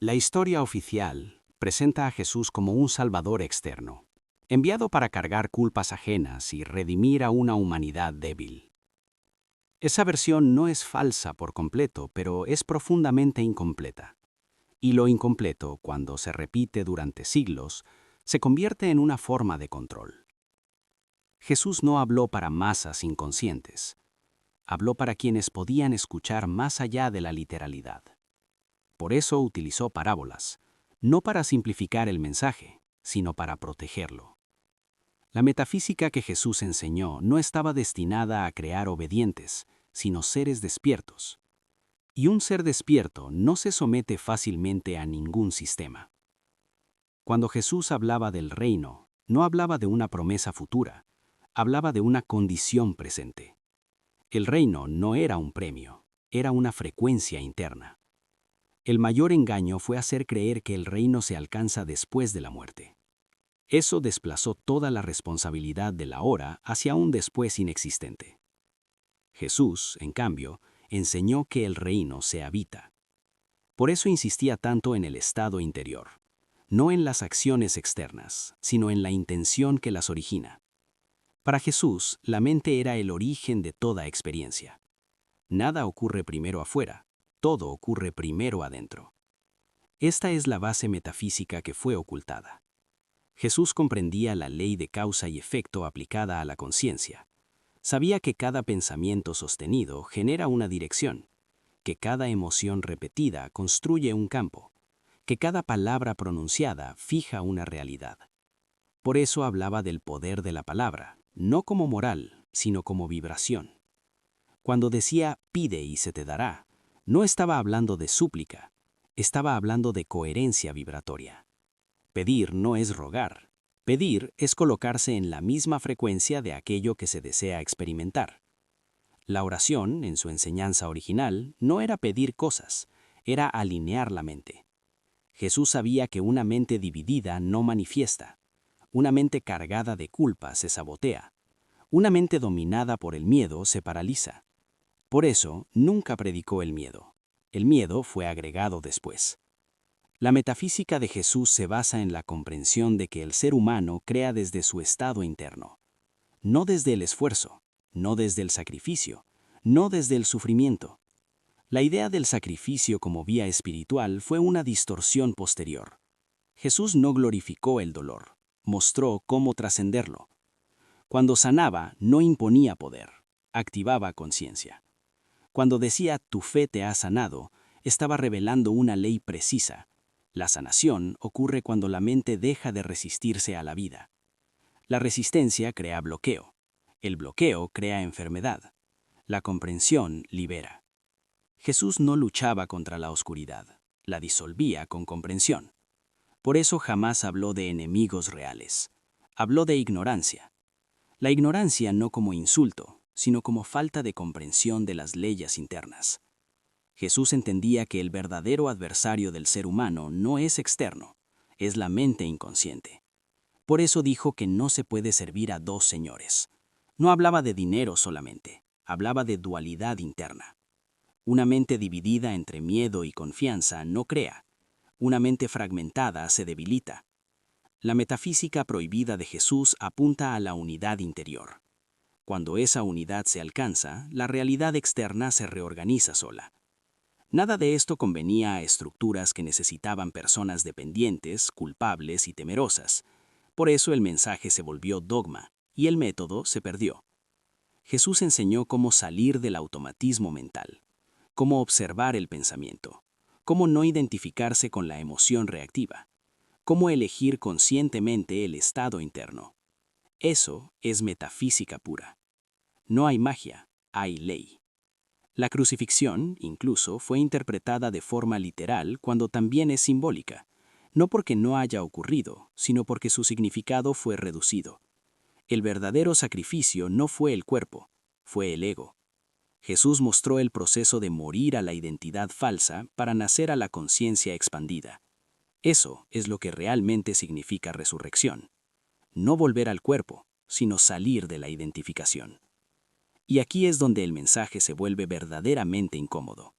La historia oficial presenta a Jesús como un Salvador externo, enviado para cargar culpas ajenas y redimir a una humanidad débil. Esa versión no es falsa por completo, pero es profundamente incompleta. Y lo incompleto, cuando se repite durante siglos, se convierte en una forma de control. Jesús no habló para masas inconscientes, habló para quienes podían escuchar más allá de la literalidad. Por eso utilizó parábolas, no para simplificar el mensaje, sino para protegerlo. La metafísica que Jesús enseñó no estaba destinada a crear obedientes, sino seres despiertos. Y un ser despierto no se somete fácilmente a ningún sistema. Cuando Jesús hablaba del reino, no hablaba de una promesa futura, hablaba de una condición presente. El reino no era un premio, era una frecuencia interna. El mayor engaño fue hacer creer que el reino se alcanza después de la muerte. Eso desplazó toda la responsabilidad del ahora hacia un después inexistente. Jesús, en cambio, enseñó que el reino se habita. Por eso insistía tanto en el estado interior, no en las acciones externas, sino en la intención que las origina. Para Jesús, la mente era el origen de toda experiencia. Nada ocurre primero afuera, todo ocurre primero adentro. Esta es la base metafísica que fue ocultada. Jesús comprendía la ley de causa y efecto aplicada a la conciencia. Sabía que cada pensamiento sostenido genera una dirección, que cada emoción repetida construye un campo, que cada palabra pronunciada fija una realidad. Por eso hablaba del poder de la palabra, no como moral, sino como vibración. Cuando decía pide y se te dará, no estaba hablando de súplica, estaba hablando de coherencia vibratoria. Pedir no es rogar. Pedir es colocarse en la misma frecuencia de aquello que se desea experimentar. La oración, en su enseñanza original, no era pedir cosas, era alinear la mente. Jesús sabía que una mente dividida no manifiesta. Una mente cargada de culpa se sabotea. Una mente dominada por el miedo se paraliza. Por eso, nunca predicó el miedo. El miedo fue agregado después. La metafísica de Jesús se basa en la comprensión de que el ser humano crea desde su estado interno, no desde el esfuerzo, no desde el sacrificio, no desde el sufrimiento. La idea del sacrificio como vía espiritual fue una distorsión posterior. Jesús no glorificó el dolor, mostró cómo trascenderlo. Cuando sanaba, no imponía poder, activaba conciencia. Cuando decía tu fe te ha sanado, estaba revelando una ley precisa. La sanación ocurre cuando la mente deja de resistirse a la vida. La resistencia crea bloqueo. El bloqueo crea enfermedad. La comprensión libera. Jesús no luchaba contra la oscuridad, la disolvía con comprensión. Por eso jamás habló de enemigos reales. Habló de ignorancia. La ignorancia no como insulto, sino como falta de comprensión de las leyes internas. Jesús entendía que el verdadero adversario del ser humano no es externo, es la mente inconsciente. Por eso dijo que no se puede servir a dos señores. No hablaba de dinero solamente, hablaba de dualidad interna. Una mente dividida entre miedo y confianza no crea. Una mente fragmentada se debilita. La metafísica prohibida de Jesús apunta a la unidad interior. Cuando esa unidad se alcanza, la realidad externa se reorganiza sola. Nada de esto convenía a estructuras que necesitaban personas dependientes, culpables y temerosas. Por eso el mensaje se volvió dogma y el método se perdió. Jesús enseñó cómo salir del automatismo mental, cómo observar el pensamiento, cómo no identificarse con la emoción reactiva, cómo elegir conscientemente el estado interno. Eso es metafísica pura. No hay magia, hay ley. La crucifixión, incluso, fue interpretada de forma literal cuando también es simbólica, no porque no haya ocurrido, sino porque su significado fue reducido. El verdadero sacrificio no fue el cuerpo, fue el ego. Jesús mostró el proceso de morir a la identidad falsa para nacer a la conciencia expandida. Eso es lo que realmente significa resurrección. No volver al cuerpo, sino salir de la identificación. Y aquí es donde el mensaje se vuelve verdaderamente incómodo.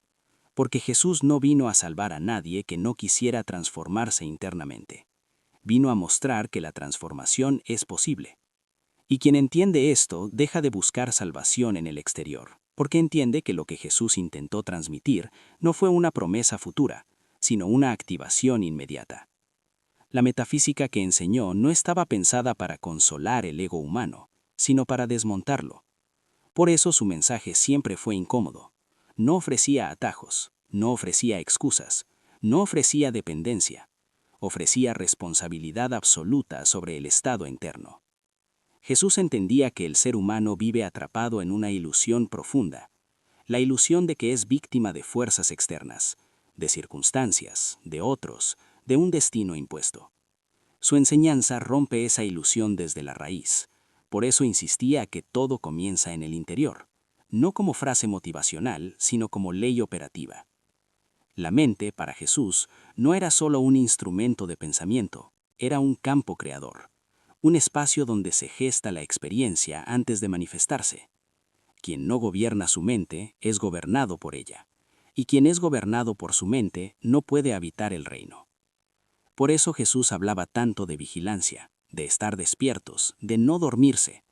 Porque Jesús no vino a salvar a nadie que no quisiera transformarse internamente. Vino a mostrar que la transformación es posible. Y quien entiende esto deja de buscar salvación en el exterior, porque entiende que lo que Jesús intentó transmitir no fue una promesa futura, sino una activación inmediata. La metafísica que enseñó no estaba pensada para consolar el ego humano, sino para desmontarlo. Por eso su mensaje siempre fue incómodo. No ofrecía atajos, no ofrecía excusas, no ofrecía dependencia. Ofrecía responsabilidad absoluta sobre el estado interno. Jesús entendía que el ser humano vive atrapado en una ilusión profunda, la ilusión de que es víctima de fuerzas externas, de circunstancias, de otros, de un destino impuesto. Su enseñanza rompe esa ilusión desde la raíz. Por eso insistía que todo comienza en el interior, no como frase motivacional, sino como ley operativa. La mente, para Jesús, no era solo un instrumento de pensamiento, era un campo creador, un espacio donde se gesta la experiencia antes de manifestarse. Quien no gobierna su mente es gobernado por ella, y quien es gobernado por su mente no puede habitar el reino. Por eso Jesús hablaba tanto de vigilancia, de estar despiertos, de no dormirse.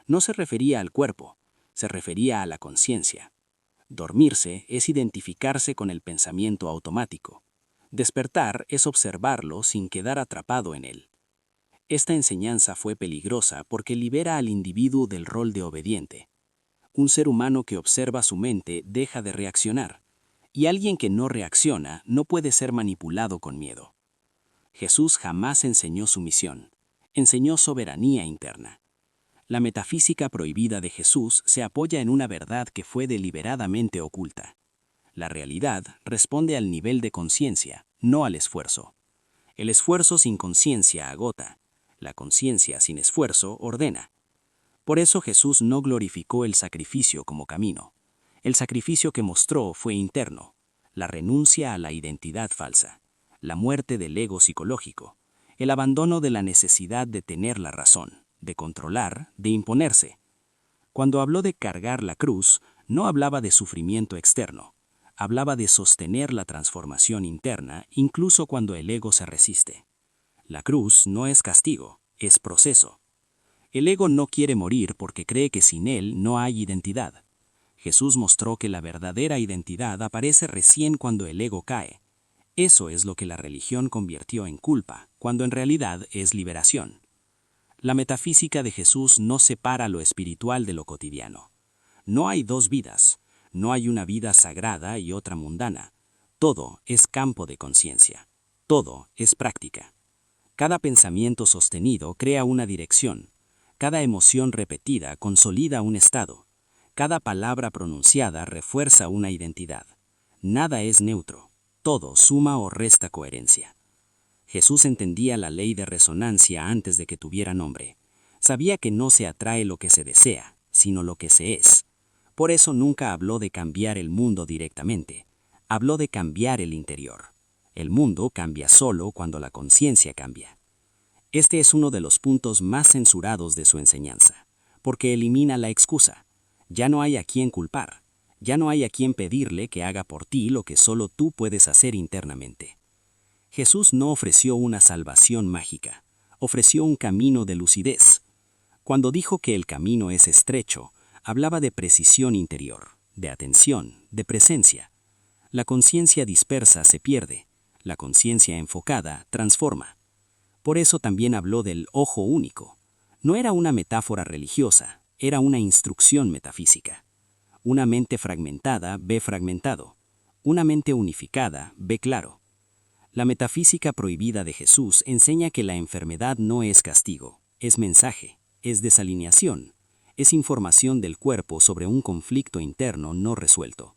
No se refería al cuerpo, se refería a la conciencia. Dormirse es identificarse con el pensamiento automático. Despertar es observarlo sin quedar atrapado en él. Esta enseñanza fue peligrosa porque libera al individuo del rol de obediente. Un ser humano que observa su mente deja de reaccionar, y alguien que no reacciona no puede ser manipulado con miedo. Jesús jamás enseñó sumisión, enseñó soberanía interna. La metafísica prohibida de Jesús se apoya en una verdad que fue deliberadamente oculta. La realidad responde al nivel de conciencia, no al esfuerzo. El esfuerzo sin conciencia agota, la conciencia sin esfuerzo ordena. Por eso Jesús no glorificó el sacrificio como camino. El sacrificio que mostró fue interno, la renuncia a la identidad falsa, la muerte del ego psicológico, el abandono de la necesidad de tener la razón, de controlar, de imponerse. Cuando habló de cargar la cruz, no hablaba de sufrimiento externo, hablaba de sostener la transformación interna incluso cuando el ego se resiste. La cruz no es castigo, es proceso. El ego no quiere morir porque cree que sin él no hay identidad. Jesús mostró que la verdadera identidad aparece recién cuando el ego cae. Eso es lo que la religión convirtió en culpa, cuando en realidad es liberación. La metafísica de Jesús no separa lo espiritual de lo cotidiano. No hay dos vidas, no hay una vida sagrada y otra mundana. Todo es campo de conciencia, todo es práctica. Cada pensamiento sostenido crea una dirección, cada emoción repetida consolida un estado, cada palabra pronunciada refuerza una identidad. Nada es neutro, todo suma o resta coherencia. Jesús entendía la ley de resonancia antes de que tuviera nombre. Sabía que no se atrae lo que se desea, sino lo que se es. Por eso nunca habló de cambiar el mundo directamente. Habló de cambiar el interior. El mundo cambia solo cuando la conciencia cambia. Este es uno de los puntos más censurados de su enseñanza, porque elimina la excusa. Ya no hay a quien culpar. Ya no hay a quien pedirle que haga por ti lo que solo tú puedes hacer internamente. Jesús no ofreció una salvación mágica, ofreció un camino de lucidez. Cuando dijo que el camino es estrecho, hablaba de precisión interior, de atención, de presencia. La conciencia dispersa se pierde, la conciencia enfocada transforma. Por eso también habló del ojo único. No era una metáfora religiosa, era una instrucción metafísica. Una mente fragmentada ve fragmentado, una mente unificada ve claro. La metafísica prohibida de Jesús enseña que la enfermedad no es castigo, es mensaje, es desalineación, es información del cuerpo sobre un conflicto interno no resuelto.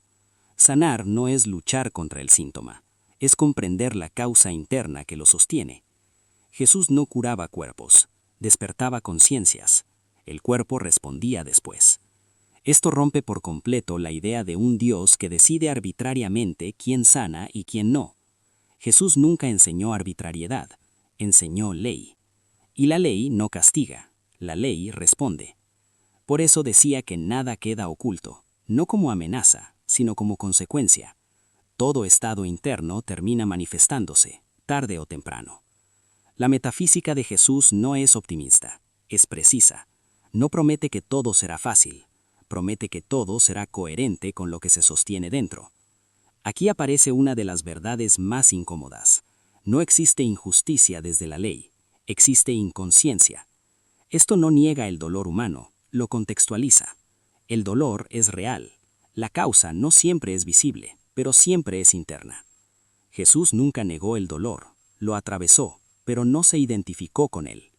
Sanar no es luchar contra el síntoma, es comprender la causa interna que lo sostiene. Jesús no curaba cuerpos, despertaba conciencias. El cuerpo respondía después. Esto rompe por completo la idea de un Dios que decide arbitrariamente quién sana y quién no. Jesús nunca enseñó arbitrariedad, enseñó ley. Y la ley no castiga, la ley responde. Por eso decía que nada queda oculto, no como amenaza, sino como consecuencia. todo estado interno termina manifestándose, tarde o temprano. La metafísica de Jesús no es optimista, es precisa. No promete que todo será fácil, promete que todo será coherente con lo que se sostiene dentro. Aquí aparece una de las verdades más incómodas. No existe injusticia desde la ley, existe inconsciencia. Esto no niega el dolor humano, lo contextualiza. El dolor es real. La causa no siempre es visible, pero siempre es interna. Jesús nunca negó el dolor, lo atravesó, pero no se identificó con él.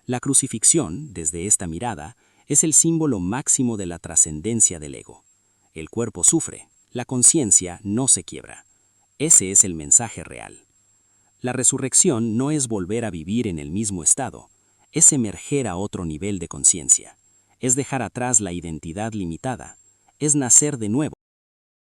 La crucifixión, desde esta mirada, es el símbolo máximo de la trascendencia del ego. El cuerpo sufre, la conciencia no se quiebra. Ese es el mensaje real. La resurrección no es volver a vivir en el mismo estado, es emerger a otro nivel de conciencia, es dejar atrás la identidad limitada, es nacer de nuevo.